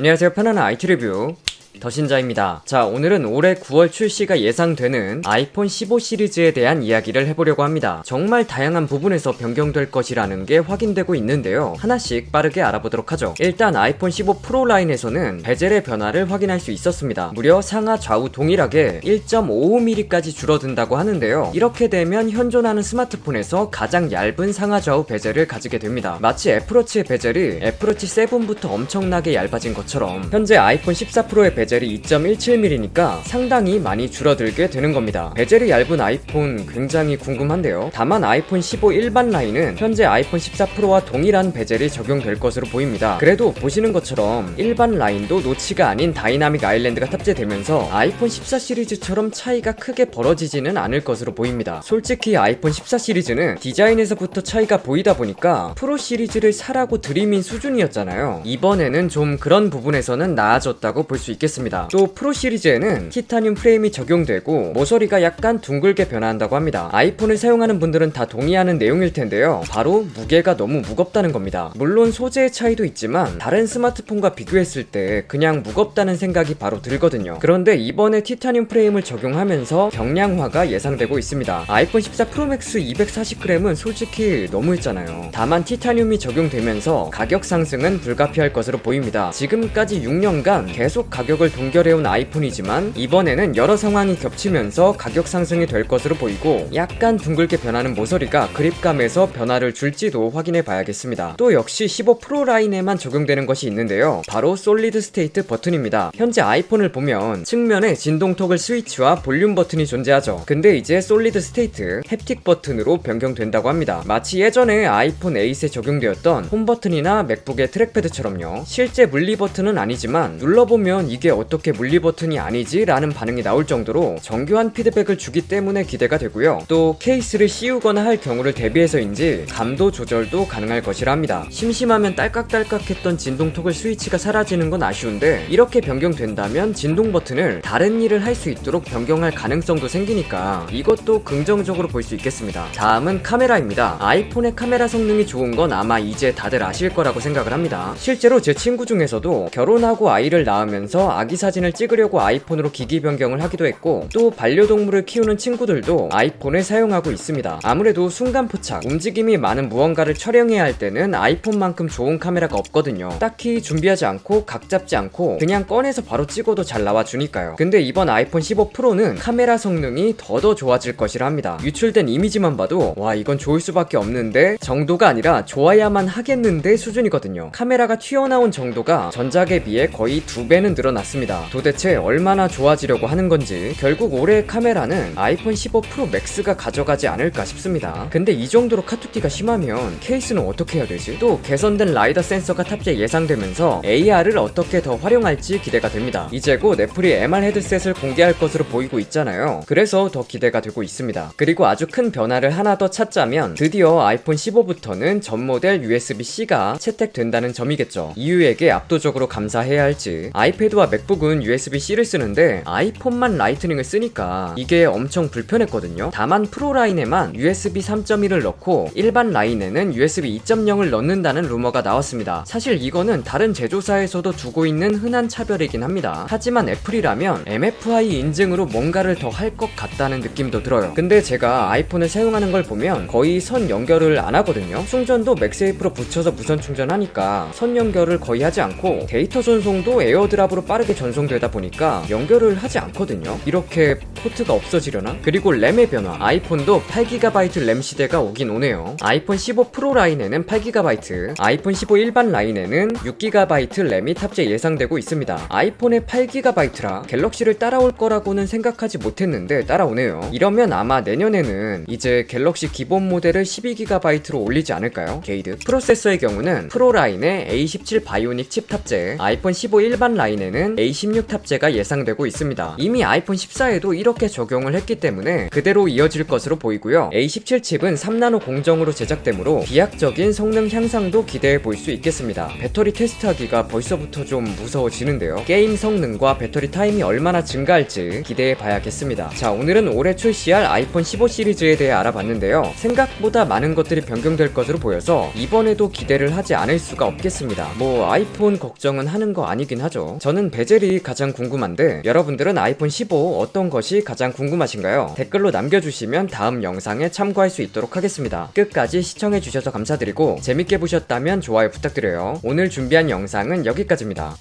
안녕하세요, 편안한 IT 리뷰 더신자입니다. 자, 오늘은 올해 9월 출시가 예상되는 아이폰 15 시리즈에 대한 이야기를 해보려고 합니다. 정말 다양한 부분에서 변경될 것이라는 게 확인되고 있는데요. 하나씩 빠르게 알아보도록 하죠. 일단 아이폰 15 프로 라인에서는 베젤의 변화를 확인할 수 있었습니다. 무려 상하 좌우 동일하게 1.55mm까지 줄어든다고 하는데요. 이렇게 되면 현존하는 스마트폰에서 가장 얇은 상하 좌우 베젤을 가지게 됩니다. 마치 애플워치의 베젤이 애플워치 7부터 엄청나게 얇아진 것처럼 현재 아이폰 14 프로의 베젤이 2.17mm니까 상당히 많이 줄어들게 되는 겁니다. 베젤이 얇은 아이폰 굉장히 궁금한데요. 다만 아이폰 15 일반 라인은 현재 아이폰 14 프로와 동일한 베젤이 적용될 것으로 보입니다. 그래도 보시는 것처럼 일반 라인도 노치가 아닌 다이나믹 아일랜드가 탑재되면서 아이폰 14 시리즈처럼 차이가 크게 벌어지지는 않을 것으로 보입니다. 솔직히 아이폰 14 시리즈는 디자인에서부터 차이가 보이다 보니까 프로 시리즈를 사라고 드림인 수준이었잖아요. 이번에는 좀 그런 부분에서는 나아졌다고 볼 수 있겠습니다. 또 프로 시리즈에는 티타늄 프레임이 적용되고 모서리가 약간 둥글게 변화한다고 합니다. 아이폰을 사용하는 분들은 다 동의하는 내용일 텐데요. 바로 무게가 너무 무겁다는 겁니다. 물론 소재의 차이도 있지만 다른 스마트폰과 비교했을 때 그냥 무겁다는 생각이 바로 들거든요. 그런데 이번에 티타늄 프레임을 적용하면서 경량화가 예상되고 있습니다. 아이폰 14 프로 맥스 240g은 솔직히 너무했잖아요. 다만 티타늄이 적용되면서 가격 상승은 불가피할 것으로 보입니다. 지금까지 6년간 계속 가격을 동결해온 아이폰이지만 이번에는 여러 상황이 겹치면서 가격 상승이 될 것으로 보이고 약간 둥글게 변하는 모서리가 그립감에서 변화를 줄지도 확인해 봐야겠습니다. 또 역시 15 프로 라인에만 적용되는 것이 있는데요. 바로 솔리드 스테이트 버튼입니다. 현재 아이폰을 보면 측면에 진동 토글 스위치와 볼륨 버튼이 존재하죠. 근데 이제 솔리드 스테이트 햅틱 버튼으로 변경된다고 합니다. 마치 예전에 아이폰 8에 적용되었던 홈 버튼이나 맥북의 트랙패드처럼요. 실제 물리 버튼은 아니지만 눌러보면 이게 어떻게 물리 버튼이 아니지? 라는 반응이 나올 정도로 정교한 피드백을 주기 때문에 기대가 되고요. 또 케이스를 씌우거나 할 경우를 대비해서인지 감도 조절도 가능할 것이라 합니다. 심심하면 딸깍딸깍했던 진동 토글 스위치가 사라지는 건 아쉬운데 이렇게 변경된다면 진동 버튼을 다른 일을 할 수 있도록 변경할 가능성도 생기니까 이것도 긍정적으로 볼 수 있겠습니다. 다음은 카메라입니다. 아이폰의 카메라 성능이 좋은 건 아마 이제 다들 아실 거라고 생각을 합니다. 실제로 제 친구 중에서도 결혼하고 아이를 낳으면서 아기 사진을 찍으려고 아이폰으로 기기 변경을 하기도 했고 또 반려동물을 키우는 친구들도 아이폰을 사용하고 있습니다. 아무래도 순간 포착, 움직임이 많은 무언가를 촬영해야 할 때는 아이폰만큼 좋은 카메라가 없거든요. 딱히 준비하지 않고 각 잡지 않고 그냥 꺼내서 바로 찍어도 잘 나와주니까요. 근데 이번 아이폰 15 프로는 카메라 성능이 더 좋아질 것이라 합니다. 유출된 이미지만 봐도 와 이건 좋을 수밖에 없는데 정도가 아니라 좋아야만 하겠는데 수준이거든요. 카메라가 튀어나온 정도가 전작에 비해 거의 2배는 늘어났습니다. 도대체 얼마나 좋아지려고 하는 건지 결국 올해의 카메라는 아이폰 15 프로 맥스가 가져가지 않을까 싶습니다. 근데 이 정도로 카투티가 심하면 케이스는 어떻게 해야 되지? 또 개선된 라이더 센서가 탑재 예상되면서 AR을 어떻게 더 활용할지 기대가 됩니다. 이제 곧 애플이 MR 헤드셋을 공개할 것으로 보이고 있잖아요. 그래서 더 기대가 되고 있습니다. 그리고 아주 큰 변화를 하나 더 찾자면 드디어 아이폰 15부터는 전 모델 USB-C가 채택된다는 점이겠죠. EU에게 압도적으로 감사해야 할지. 아이패드와 맥북은 USB-C를 쓰는데 아이폰만 라이트닝을 쓰니까 이게 엄청 불편했거든요. 다만 프로 라인에만 USB 3.1을 넣고 일반 라인에는 USB 2.0을 넣는다는 루머가 나왔습니다. 사실 이거는 다른 제조사에서도 두고 있는 흔한 차별이긴 합니다. 하지만 애플이라면 MFI 인증으로 뭔가를 더 할 것 같다는 느낌도 들어요. 근데 제가 아이폰을 사용하는 걸 보면 거의 선 연결을 안 하거든요. 충전도 맥세이프로 붙여서 무선 충전하니까 선 연결을 거의 하지 않고 데이터 전송도 에어드랍으로 빠르게 전송되다 보니까 연결을 하지 않거든요. 이렇게 포트가 없어지려나? 그리고 램의 변화. 아이폰도 8GB 램 시대가 오긴 오네요. 아이폰 15 프로 라인에는 8GB, 아이폰 15 일반 라인에는 6GB 램이 탑재 예상되고 있습니다. 아이폰에 8GB라 갤럭시를 따라올 거라고는 생각하지 못했는데 따라오네요. 이러면 아마 내년에는 이제 갤럭시 기본 모델을 12GB로 올리지 않을까요? 게이드. 프로세서의 경우는 프로 라인에 A17 바이오닉 칩 탑재, 아이폰 15 일반 라인에는 A16 탑재가 예상되고 있습니다. 이미 아이폰 14에도 이렇게 적용을 했기 때문에 그대로 이어질 것으로 보이고요. A17 칩은 3나노 공정으로 제작되므로 비약적인 성능 향상도 기대해 볼 수 있겠습니다. 배터리 테스트하기가 벌써부터 좀 무서워지는데요. 게임 성능과 배터리 타임이 얼마나 증가할지 기대해 봐야겠습니다. 자, 오늘은 올해 출시할 아이폰 15 시리즈에 대해 알아봤는데요. 생각보다 많은 것들이 변경될 것으로 보여서 이번에도 기대를 하지 않을 수가 없겠습니다. 뭐 아이폰 걱정은 하는 거 아니긴 하죠. 저는 베젤이 가장 궁금한데 여러분들은 아이폰 15 어떤 것이 가장 궁금하신가요? 댓글로 남겨주시면 다음 영상에 참고할 수 있도록 하겠습니다. 끝까지 시청해주셔서 감사드리고 재밌게 보셨다면 좋아요 부탁드려요. 오늘 준비한 영상은 여기까지입니다.